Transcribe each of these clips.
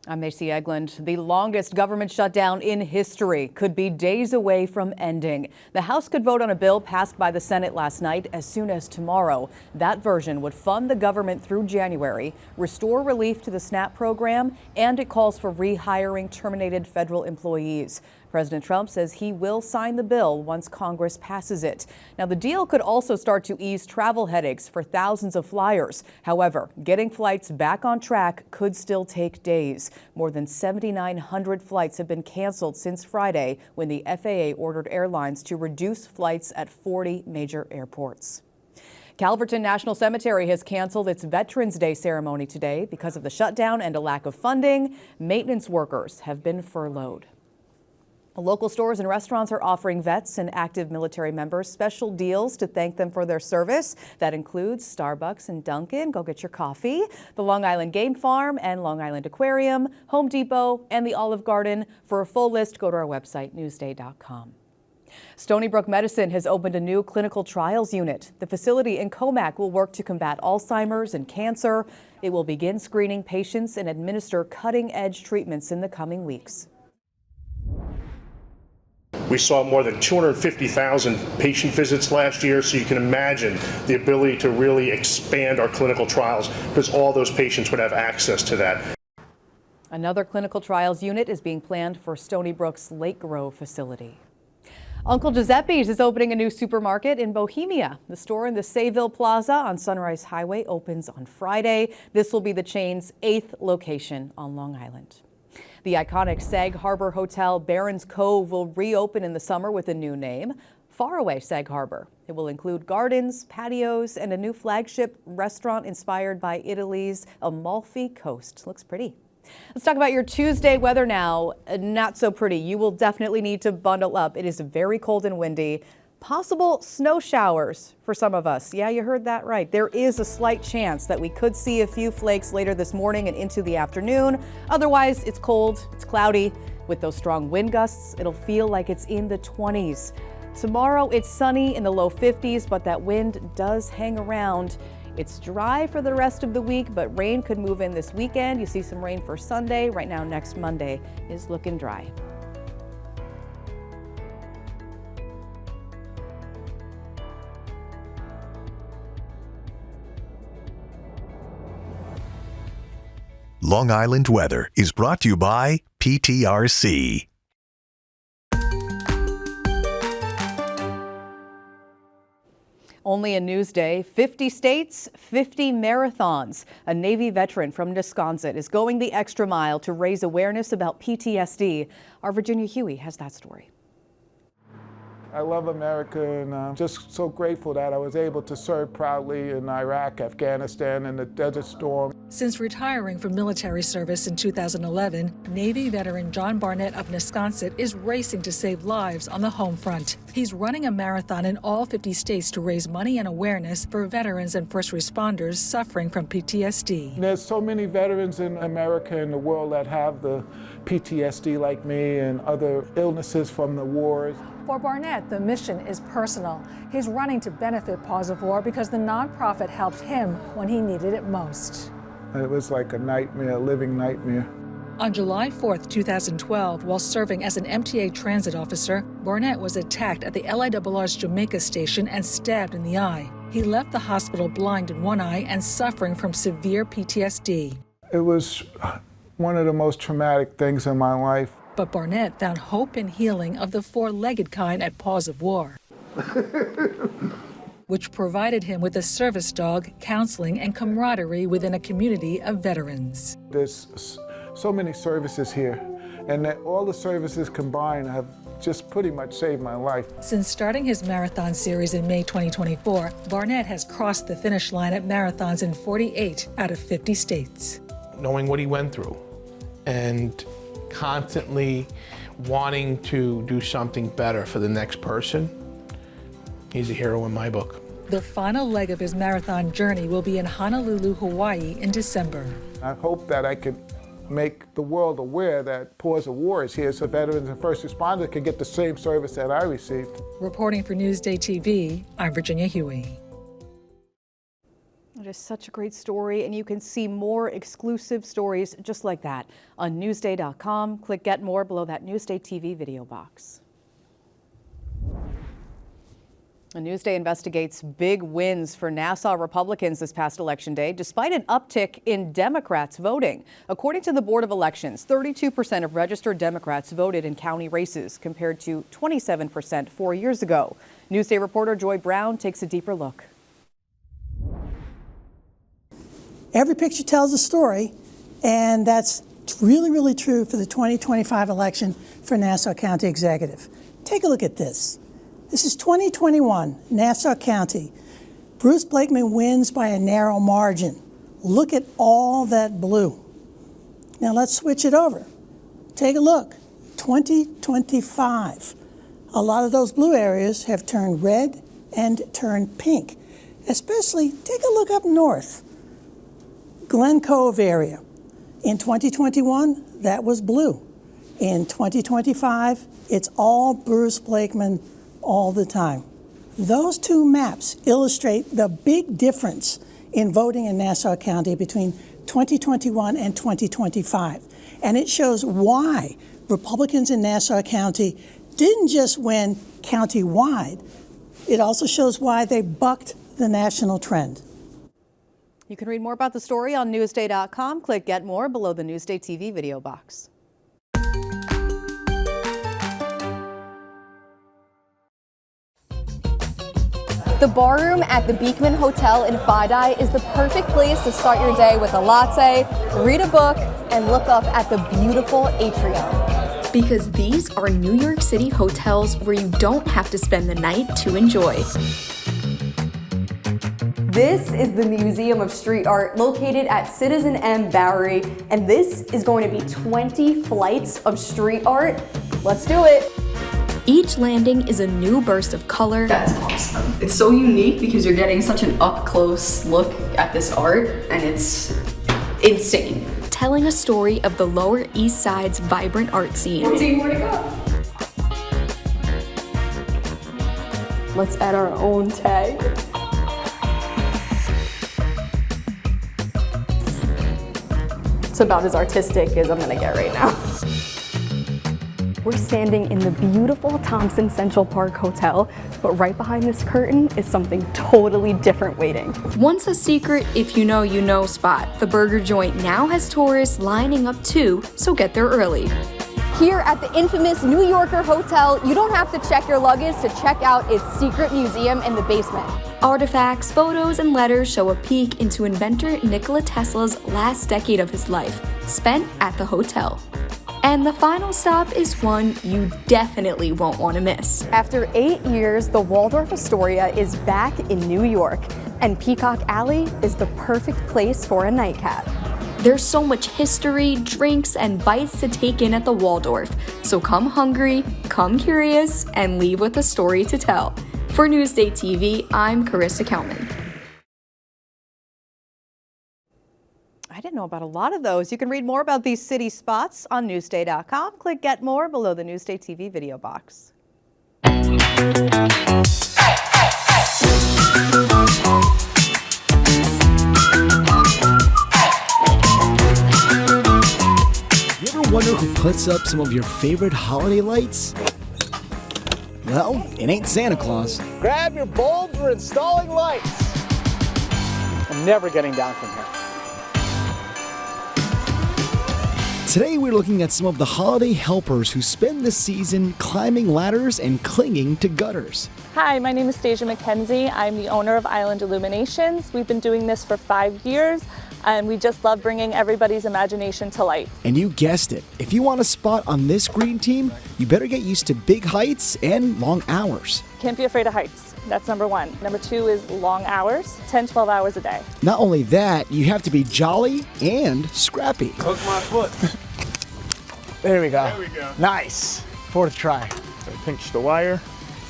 I'm Macy Egland. The longest government shutdown in history could be days away from ending. The House could vote on a bill passed by the Senate last night as soon as tomorrow. That version would fund the government through January, restore relief to the SNAP program, and it calls for rehiring terminated federal employees. President Trump says he will sign the bill once Congress passes it. Now, the deal could also start to ease travel headaches for thousands of flyers. However, getting flights back on track could still take days. More than 7,900 flights have been canceled since Friday when the FAA ordered airlines to reduce flights at 40 major airports. Calverton National Cemetery has canceled its Veterans Day ceremony today because of the shutdown and a lack of funding. Maintenance workers have been furloughed. Local stores and restaurants are offering vets and active military members special deals to thank them for their service. That includes Starbucks and Dunkin'. Go get your coffee. The Long Island Game Farm and Long Island Aquarium, Home Depot, and the Olive Garden. For a full list, go to our website, newsday.com. Stony Brook Medicine has opened a new clinical trials unit. The facility in Comac will work to combat Alzheimer's and cancer. It will begin screening patients and administer cutting-edge treatments in the coming weeks. We saw more than 250,000 patient visits last year, so you can imagine the ability to really expand our clinical trials because all those patients would have access to that. Another clinical trials unit is being planned for Stony Brook's Lake Grove facility. Uncle Giuseppe's is opening a new supermarket in Bohemia. The store in the Sayville Plaza on Sunrise Highway opens on Friday. This will be the chain's 8th location on Long Island. The iconic Sag Harbor Hotel Barron's Cove will reopen in the summer with a new name, Faraway Sag Harbor. It will include gardens, patios, and a new flagship restaurant inspired by Italy's Amalfi Coast. Looks pretty. Let's talk about your Tuesday weather now. Not so pretty. You will definitely need to bundle up. It is very cold and windy. Possible snow showers for some of us. Yeah, you heard that right. There is a slight chance that we could see a few flakes later this morning and into the afternoon. Otherwise, it's cold, it's cloudy. With those strong wind gusts, it'll feel like it's in the 20s. Tomorrow, it's sunny in the low 50s, but that wind does hang around. It's dry for the rest of the week, but rain could move in this weekend. You see some rain for Sunday. Right now, next Monday is looking dry. Long Island weather is brought to you by PTRC. Only in Newsday, 50 states, 50 marathons. A Navy veteran from Wisconsin is going the extra mile to raise awareness about PTSD. Our Virginia Huey has that story. I love America, and I'm just so grateful that I was able to serve proudly in Iraq, Afghanistan, and the Desert Storm. Since retiring from military service in 2011, Navy veteran John Barnett of Wisconsin is racing to save lives on the home front. He's running a marathon in all 50 states to raise money and awareness for veterans and first responders suffering from PTSD. There's so many veterans in America and the world that have the PTSD like me and other illnesses from the wars. For Barnett, the mission is personal. He's running to benefit Paws of War because the nonprofit helped him when he needed it most. It was like a nightmare, a living nightmare. On July 4th, 2012, while serving as an MTA transit officer, Barnett was attacked at the LIRR's Jamaica station and stabbed in the eye. He left the hospital blind in one eye and suffering from severe PTSD. It was one of the most traumatic things in my life. But Barnett found hope and healing of the four-legged kind at Paws of War, which provided him with a service dog, counseling, and camaraderie within a community of veterans. There's so many services here, and all the services combined have just pretty much saved my life. Since starting his marathon series in May 2024, Barnett has crossed the finish line at marathons in 48 out of 50 states. Knowing what he went through and constantly wanting to do something better for the next person, he's a hero in my book. The final leg of his marathon journey will be in Honolulu, Hawaii in December. I hope that I can make the world aware that Paws of War is here so veterans and first responders can get the same service that I received. Reporting for Newsday TV, I'm Virginia Huey. It is such a great story, and you can see more exclusive stories just like that on Newsday.com. Click Get More below that Newsday TV video box. A Newsday investigates big wins for Nassau Republicans this past election day, despite an uptick in Democrats voting. According to the Board of Elections, 32% of registered Democrats voted in county races, compared to 27% 4 years ago. Newsday reporter Joy Brown takes a deeper look. Every picture tells a story, and that's really, really true for the 2025 election for Nassau County Executive. Take a look at this. This is 2021, Nassau County. Bruce Blakeman wins by a narrow margin. Look at all that blue. Now let's switch it over. Take a look. 2025. A lot of those blue areas have turned red and turned pink. Especially, take a look up north. Glen Cove area. In 2021, that was blue. In 2025, it's all Bruce Blakeman all the time. Those two maps illustrate the big difference in voting in Nassau County between 2021 and 2025. And it shows why Republicans in Nassau County didn't just win county-wide. It also shows why they bucked the national trend. You can read more about the story on Newsday.com. Click Get More below the Newsday TV video box. The barroom at the Beekman Hotel in Fidei is the perfect place to start your day with a latte, read a book, and look up at the beautiful atrium. Because these are New York City hotels where you don't have to spend the night to enjoy. This is the Museum of Street Art located at Citizen M Bowery, and this is going to be 20 flights of street art. Let's do it. Each landing is a new burst of color. That's awesome. It's so unique because you're getting such an up-close look at this art, and it's insane. Telling a story of the Lower East Side's vibrant art scene. 14 more to go. Let's add our own tag. It's about as artistic as I'm gonna get right now. We're standing in the beautiful Thompson Central Park Hotel, but right behind this curtain is something totally different waiting. Once a secret, if you know spot, the burger joint now has tourists lining up too, so get there early. Here at the infamous New Yorker Hotel, you don't have to check your luggage to check out its secret museum in the basement. Artifacts, photos, and letters show a peek into inventor Nikola Tesla's last decade of his life, spent at the hotel. And the final stop is one you definitely won't want to miss. After 8 years, the Waldorf Astoria is back in New York, and Peacock Alley is the perfect place for a nightcap. There's so much history, drinks, and bites to take in at the Waldorf, so come hungry, come curious, and leave with a story to tell. For Newsday TV, I'm Carissa Kelman. I didn't know about a lot of those. You can read more about these city spots on Newsday.com. Click Get More below the Newsday TV video box. You ever wonder who puts up some of your favorite holiday lights? Well, it ain't Santa Claus. Grab your bulbs, we're installing lights. I'm never getting down from here. Today we're looking at some of the holiday helpers who spend the season climbing ladders and clinging to gutters. Hi, my name is Stasia McKenzie. I'm the owner of Island Illuminations. We've been doing this for 5 years, and we just love bringing everybody's imagination to life. And you guessed it, if you want a spot on this green team, you better get used to big heights and long hours. Can't be afraid of heights. That's number one. Number two is long hours, 10, 12 hours a day. Not only that, you have to be jolly and scrappy. Hook my foot. There we go. There we go. Nice. Fourth try. Pinch the wire.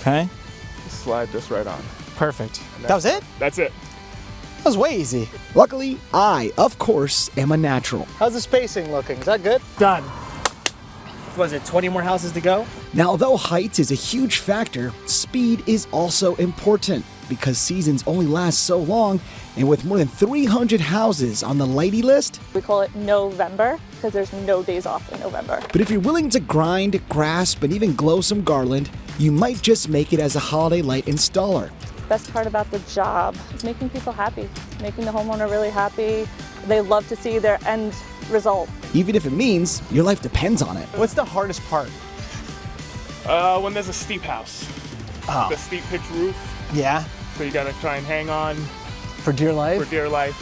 Okay. Slide this right on. Perfect. That was it? That's it. That was way easy. Luckily, I, of course, am a natural. How's the spacing looking? Is that good? Done. Was it 20 more houses to go? Now, although height is a huge factor, speed is also important. because seasons only last so long, and with more than 300 houses on the Lighty list. We call it November because there's no days off in November. But if you're willing to grind, grasp, and even glow some garland, you might just make it as a holiday light installer. Best part about the job is making people happy, making the homeowner really happy. They love to see their end result. Even if it means your life depends on it. What's the hardest part? When there's a steep house. Oh. The steep pitch roof. Yeah. So you gotta try and hang on. For dear life? For dear life.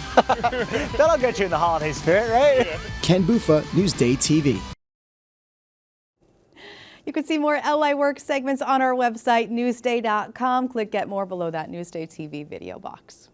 That'll get you in the holiday spirit, right? Yeah. Ken Bufa, Newsday TV. You can see more LA Work segments on our website, newsday.com. Click Get More below that Newsday TV video box.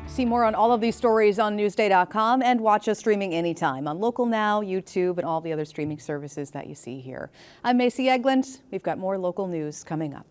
See more on all of these stories on newsday.com and watch us streaming anytime on Local Now, YouTube, and all the other streaming services that you see here. I'm Macy Eglund. We've got more local news coming up.